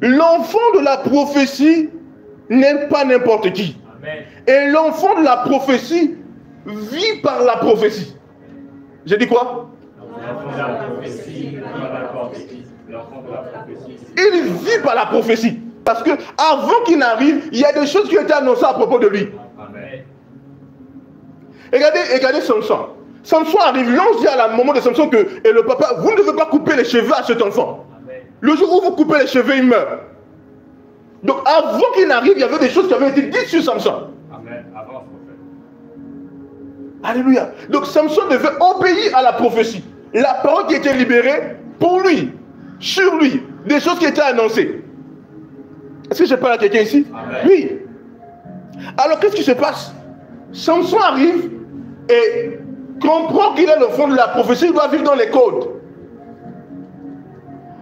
l'enfant de la prophétie n'est pas n'importe qui. Amen. Et l'enfant de la prophétie vit par la prophétie. J'ai dit quoi? L'enfant de la prophétie vit par la prophétie. Il vit par la prophétie. Parce que avant qu'il n'arrive, il y a des choses qui ont été annoncées à propos de lui. Amen. Regardez Samson. Samson arrive, l'ange dit à la maman de Samson que et le papa, vous ne devez pas couper les cheveux à cet enfant. Amen. Le jour où vous coupez les cheveux, il meurt. Donc avant qu'il n'arrive, il y avait des choses qui avaient été dites sur Samson. Amen. Avance, prophète. Alléluia. Donc Samson devait obéir à la prophétie. La parole qui était libérée pour lui, sur lui, des choses qui étaient annoncées. Est-ce que je parle à quelqu'un ici? Amen. Oui. Alors qu'est-ce qui se passe? Samson arrive et comprend qu'il est le fond de la prophétie, il doit vivre dans les codes.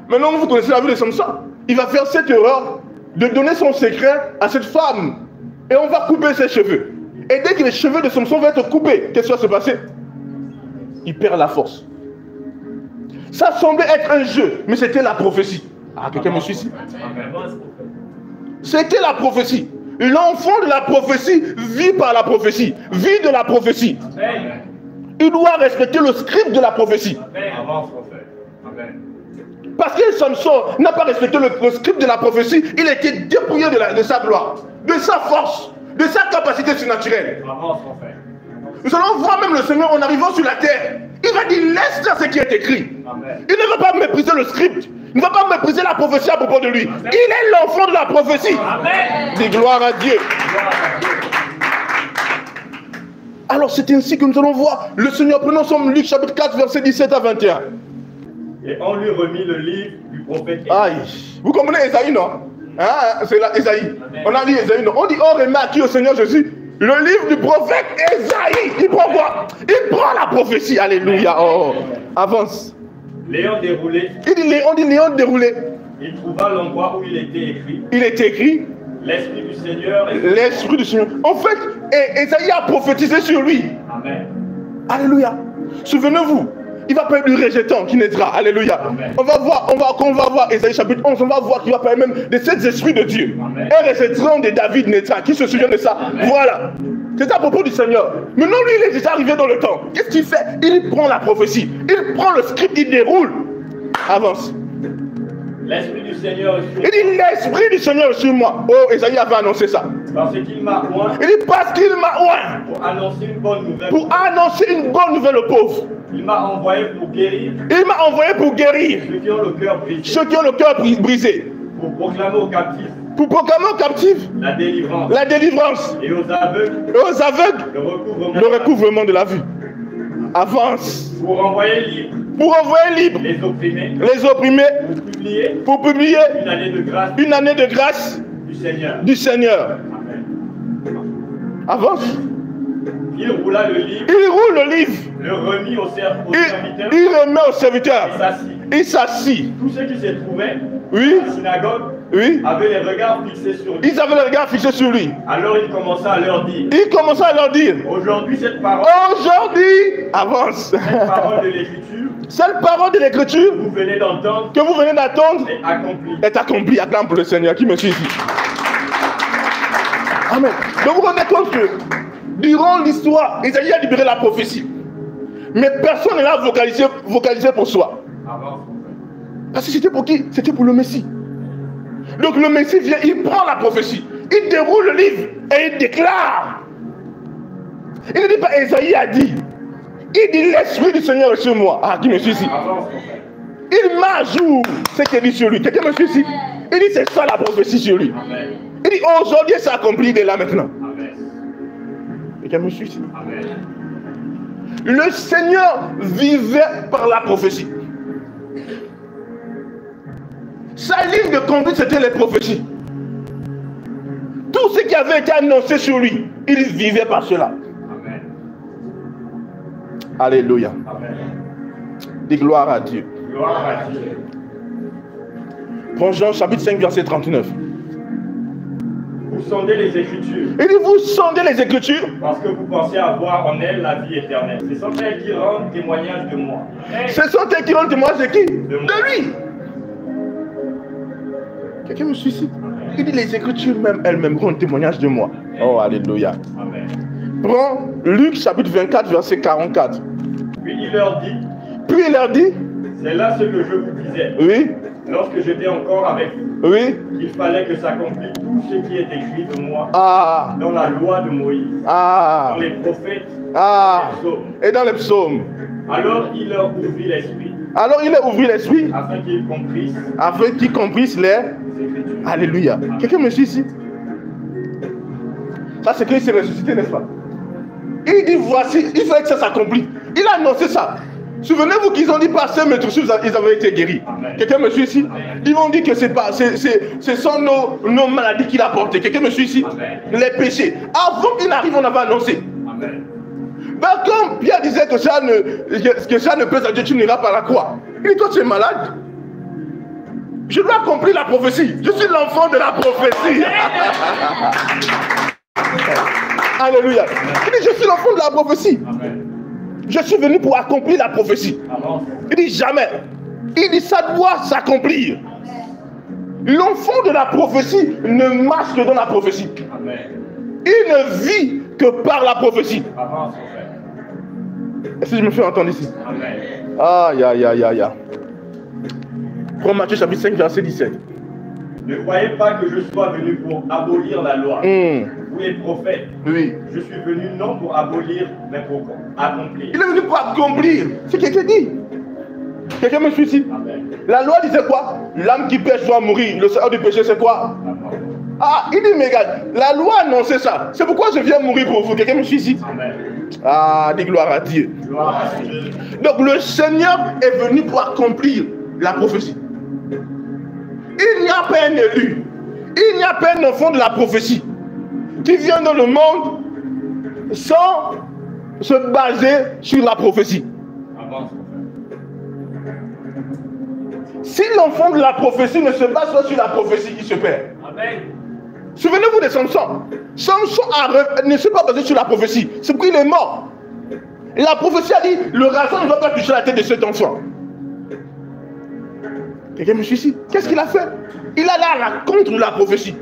Maintenant, vous connaissez la vie de Samson. Il va faire cette erreur de donner son secret à cette femme. Et on va couper ses cheveux. Et dès que les cheveux de Samson vont être coupés, qu'est-ce qui va se passer? Il perd la force. Ça semblait être un jeu, mais c'était la prophétie. Ah, quelqu'un me suit ici? C'était la prophétie. L'enfant de la prophétie vit par la prophétie, vit de la prophétie. Amen. Il doit respecter le script de la prophétie. Amen. Parce que Samson n'a pas respecté le script de la prophétie, il était dépouillé de sa gloire, de sa force, de sa capacité surnaturelle. Nous allons voir même le Seigneur en arrivant sur la terre. Il va dire, laisse là ce qui est écrit. Amen. Il ne va pas mépriser le script. Il ne va pas mépriser la prophétie à propos de lui. Amen. Il est l'enfant de la prophétie. Amen. Dis gloire à Dieu. Alors c'est ainsi que nous allons voir le Seigneur. Prenons Somme Luc chapitre 4 verset 17 à 21. Et on lui remit le livre du prophète. Aïe. Vous comprenez Ésaïe, non? Hein? C'est là Ésaïe. On a dit Ésaïe, non? On dit on remet à qui au Seigneur Jésus? Le livre du prophète Ésaïe. Il prend quoi? Il prend la prophétie. Alléluia. Oh. Avance. L'ayant déroulé. On dit l'ayant déroulé. Il trouva l'endroit où il était écrit. Il était écrit. L'Esprit du Seigneur. L'Esprit du Seigneur. En fait, Ésaïe a prophétisé sur lui. Amen. Alléluia. Souvenez-vous, il va parler du rejetant qui naîtra. Alléluia. Amen. On va voir Ésaïe chapitre 11, on va voir qu'il va parler même de cet esprit de Dieu. Amen. Un rejetant de David naîtra. Qui se souvient de ça? Amen. Voilà. C'est à propos du Seigneur. Maintenant, lui, il est déjà arrivé dans le temps. Qu'est-ce qu'il fait? Il prend la prophétie. Il prend le script, il déroule. Avance. L'Esprit du Seigneur est sur moi. Il dit l'Esprit du Seigneur est sur moi. Oh, Ésaïe avait annoncé ça. Parce qu'il m'a oint. Il dit parce qu'il m'a oint. Pour annoncer une bonne nouvelle. Pour annoncer une bonne nouvelle aux pauvres. Il m'a envoyé pour guérir. Il m'a envoyé pour guérir. Ceux qui ont le cœur brisé. Ceux qui ont le cœur brisé. Pour proclamer aux captifs. Pour proclamer aux captifs. La délivrance. La délivrance. Et aux aveugles. Et aux aveugles. Le recouvrement de la vue. Avance. Pour envoyer libre. Pour envoyer libre. Les opprimés. Les opprimés. Pour publier. Une année de grâce. Une année de grâce. Du Seigneur. Amen. Avance. Il roula le livre. Il roule le livre. Le remit au serviteur. Il remet au serviteur. Il s'assit. Tous ceux qui se trouvaient oui. à la synagogue avaient les regards fixés sur lui. Ils avaient les regards fixés sur lui. Alors il commença à leur dire. Aujourd'hui, cette parole. Aujourd'hui, avance. Cette parole de l'Écriture. Cette parole de l'Écriture. Que vous venez d'entendre. Est accomplie. Acclame pour le Seigneur qui me suit ici. Amen. Donc vous vous rendez compte que durant l'histoire, Isaïe a libéré la prophétie. Mais personne ne l'a vocalisé pour soi. Parce que c'était pour qui? C'était pour le Messie. Donc le Messie vient, il prend la prophétie. Il déroule le livre et il déclare. Il ne dit pas Isaïe a dit. Il dit l'Esprit du Seigneur est sur moi. Ah, qui me suit ici? Il m'ajoute ce qu'il dit sur lui. Quelqu'un me suit ici? Il dit c'est ça la prophétie sur lui. Amen. Il dit aujourd'hui c'est accompli, il est là maintenant. Quelqu'un me suit ici? Amen. Le Seigneur vivait par la prophétie. Sa ligne de conduite c'était les prophéties. Tout ce qui avait été annoncé sur lui, il vivait par cela. Amen. Alléluia. Amen. Dis gloire à Dieu. Gloire à Dieu. Prends Jean chapitre 5 verset 39. Vous sondez les Écritures. Il dit vous sondez les Écritures. Parce que vous pensez avoir en elles la vie éternelle. Ce sont elles qui rendent témoignage de moi. Ce sont elles qui rendent témoignage de qui? De lui. Quelqu'un me suit ici? Il dit les Écritures même elles-mêmes rendent témoignage de moi. Oh, alléluia. Amen. Prends Luc chapitre 24, verset 44. Puis il leur dit, c'est là ce que je vous disais. Oui. Lorsque j'étais encore avec vous, Oui. qu'il fallait que s'accomplisse tout ce qui est écrit de moi Dans la loi de Moïse, dans les prophètes et dans les psaumes. Alors il leur ouvrit l'esprit. Afin qu'ils comprissent les... Alléluia. Quelqu'un me suit ici? Ça c'est qu'il s'est ressuscité, n'est-ce pas? Il dit voici, il fallait que ça s'accomplisse. Il a annoncé ça. Souvenez-vous qu'ils ont dit pasteur, mais tous ils avaient été guéris. Quelqu'un me suit ici? Ils vont dire que ce sont nos maladies qu'il a portées. Quelqu'un me suit ici? Les péchés. Avant qu'il n'arrive, on avait annoncé. Amen. Ben, comme Pierre disait que ça ne peut à Dieu, tu n'iras pas à la croix. Il dit toi tu es malade. Je dois accomplir la prophétie. Je suis l'enfant de la prophétie. Alléluia. Il dit je suis l'enfant de la prophétie. Amen. Je suis venu pour accomplir la prophétie. Amen. Il dit jamais. Il dit ça doit s'accomplir. L'enfant de la prophétie ne marche que dans la prophétie. Amen. Il ne vit que par la prophétie. Avance, est-ce que je me fais entendre ici? Amen. Aïe, aïe, aïe, aïe, aïe. Prends Matthieu chapitre 5, verset 17. Ne croyez pas que je sois venu pour abolir la loi ou les prophètes. Oui. Je suis venu non pour abolir, mais pour accomplir. Il est venu pour accomplir ce qui était dit. Quelqu'un me suit ici? Amen. La loi disait quoi? L'âme qui pêche doit mourir. Le salaire du péché, c'est quoi? Ah, il dit, mais regarde, la loi annonçait ça. C'est pourquoi je viens mourir pour vous. Quelqu'un me suit ici? Amen. Ah, dis gloire à Dieu. Gloire à Dieu. Donc le Seigneur est venu pour accomplir la prophétie. Il n'y a pas un élu, il n'y a pas un enfant de la prophétie qui vient dans le monde sans se baser sur la prophétie. Avance. Si l'enfant de la prophétie ne se base pas sur la prophétie, il se perd. Amen. Souvenez-vous de Samson. Samson ne s'est pas basé sur la prophétie. C'est pourquoi il est mort. La prophétie a dit, le rason ne doit pas toucher la tête de cet enfant. Quelqu'un me suit ici? Qu'est-ce qu'il a fait? Il a là contre la prophétie.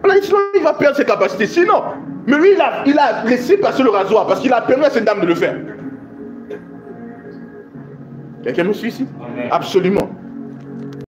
On a dit, sinon il va perdre ses capacités. Sinon, mais lui il a laissé passer le rasoir parce qu'il a permis à cette dame de le faire. Quelqu'un me suit ici? Amen. Absolument.